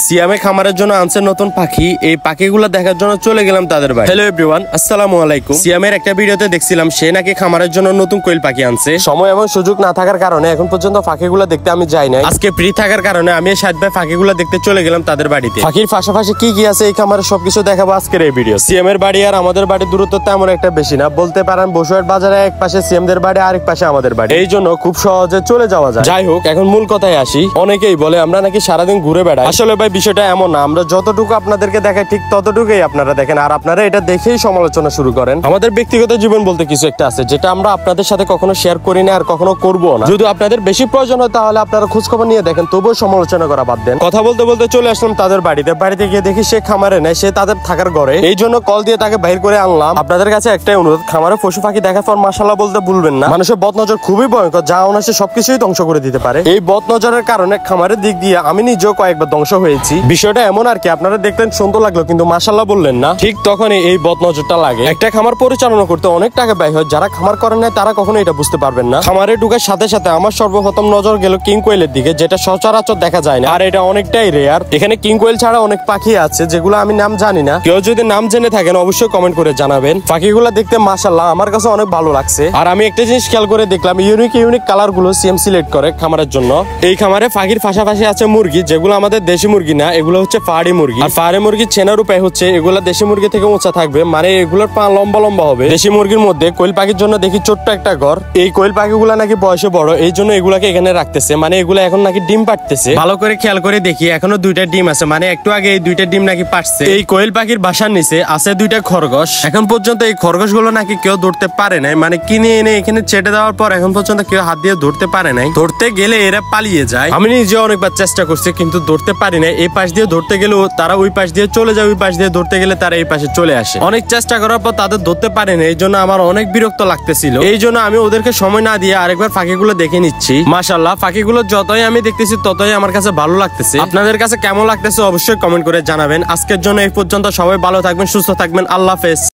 সিয়ামে খামারের জন্য আনছে নতুন পাখি। এই পাখিগুলো দেখার জন্য চলে গেলাম তাদের বাড়ি। হ্যালো এভরিওয়ান, আসসালামু আলাইকুম। সিয়ামের একটা ভিডিওতে দেখছিলাম সে নাকি খামারের জন্য নতুন কোয়েল পাখি আনছে। সময় এবং সুযোগ না থাকার কারণে এখন পর্যন্ত পাখিগুলো দেখতে আমি যাই নাই। আজকে ফ্রি থাকার কারণে আমি সাত ভাই পাখিগুলো দেখতে চলে গেলাম তাদের বাড়িতে। পাখির পাশাপাশি কি কি আছে এই খামারে সবকিছু দেখাবো আজকের এই ভিডিও। সিয়ামের বাড়ি আর আমাদের বাড়ির দূরত্ব তেমন একটা বেশি না, বলতে পারেন বসুয়ার বাজারে এক পাশে সিয়ামদের বাড়ি, আরেক পাশে আমাদের বাড়ি, এই জন্য খুব সহজে চলে যাওয়া যায়। যাই হোক, এখন মূল কথায় আসি। অনেকেই বলে আমরা নাকি সারাদিন ঘুরে বেড়াই। আসলে ভাই বিষয়টা এমন না, আমরা যতটুকু আপনাদেরকে দেখাই ঠিক ততটুকুই আপনারা দেখেন, আর আপনারা এটা দেখেই সমালোচনা শুরু করেন। আমাদের ব্যক্তিগত জীবন বলতে কিছু একটা আছে যেটা আমরা আপনাদের সাথে কখনো শেয়ার করি না আর কখনো করবো না। যদি আপনাদের বেশি প্রয়োজন হয় তাহলে আপনারা খোঁজ খবর নিয়ে দেখেন, তবুও সমালোচনা করা বাদ দেন। কথা বলতে বলতে চলে আসলাম তাদের বাড়িতে। বাড়িতে গিয়ে দেখি সে খামারে নেই, সে তাদের থাকার ঘরে। এই জন্য কল দিয়ে তাকে বাইর করে আনলাম। আপনাদের কাছে একটাই অনুরোধ, খামারে পশু পাখি দেখার পর মাশাআল্লাহ বলতে ভুলবেন না। মানুষের বদনজর খুবই ভয়ঙ্কর, যা অনায়াসে সবকিছুই ধ্বংস করে দিতে পারে। এই বদনজরের কারণে খামারের দিক দিয়ে আমি নিজেও কয়েকবার ধ্বংস হয়েছি। বিষয়টা এমন আর কি, আপনারা দেখতেন সুন্দর লাগলো কিন্তু মাশাআল্লাহ বললেন না, ঠিক তখনই এই বদনজরটা লাগে। একটা খামার পরিচালনা করতে অনেক টাকা ব্যয় হয়, যারা খামার করেন না তারা কখনো এটা বুঝতে পারবেন না। খামারে ঢুকার সাথে সাথে আমার সর্বপ্রথম নজর গেল কিং কোয়েলের দিকে, যেটা সচরাচর দেখা যায় না আর এটা অনেকটাই রেয়ার। এখানে কিং কোয়েল ছাড়া অনেক পাখি আছে যেগুলো আমি নাম জানি না। কেউ যদি নাম জেনে থাকেন অবশ্যই কমেন্ট করে জানাবেন। পাখিগুলো দেখতে মাশাআল্লাহ আমার কাছে অনেক ভালো লাগছে। আর আমি একটা জিনিস খেয়াল করে দেখলাম, ইউনিক কালার গুলো সিএম সিলেক্ট করে খামারের জন্য। এই খামারে পাখির পাশাপাশি আছে মুরগি, যেগুলো আমাদের দেশি মুরগি না, এগুলো হচ্ছে পাহাড়ি মুরগি। আর পাহাড়ি মুরগির চেনার উপায় হচ্ছে এগুলো দেশি মুরগি থেকে উঁচা থাকবে, মানে এগুলোর পা লম্বা লম্বা হবে। দেশি মুরগির মধ্যে কোয়েল পাখির জন্য দেখি ছোট্ট একটা ঘর। এই কোয়েল পাখিগুলো নাকি বয়সে বড়, এই জন্য এগুলাকে এখানে রাখতেছে, মানে এগুলো এখন নাকি ডিম পাড়তেছে। ভালো করে খেয়াল করে দেখি এখনো দুইটা ডিম আছে, মানে একটু আগে এই দুইটা ডিম নাকি পাড়ছে। এই কোয়েল পাখির বাসার নিচে আছে দুইটা খরগোশ। এখন পর্যন্ত এই খরগোশ গুলো নাকি কেউ ধরতে পারে নাই, মানে কিনে এনে এখানে ছেটে দেওয়ার পর এখন পর্যন্ত কেউ হাত দিয়ে ধরতে পারে নাই। ধরতে গেলে এরা পালিয়ে যায়। আমি নিজে অনেকবার চেষ্টা করছি কিন্তু ধরতে পারি না। এই পাশ দিয়ে ধরতে গেলেও তারা ওই পাশ দিয়ে চলে যায়, ওই পাশ দিয়ে ধরতে গেলে তারা এই পাশে চলে আসে। অনেক চেষ্টা করার পর তাদের ধরতে পারে না, এই জন্য আমার অনেক বিরক্ত লাগতেছিল। এই জন্য আমি ওদেরকে সময় না দিয়ে আরেকবার পাখিগুলো দেখে নিচ্ছি। মাশাআল্লাহ পাখিগুলো যতই আমি দেখতেছি ততই আমার কাছে ভালো লাগতেছে। আপনাদের কাছে কেমন লাগতেছে অবশ্যই কমেন্ট করে জানাবেন। আজকের জন্য এই পর্যন্ত, সবাই ভালো থাকবেন, সুস্থ থাকবেন, আল্লাহ হাফেজ।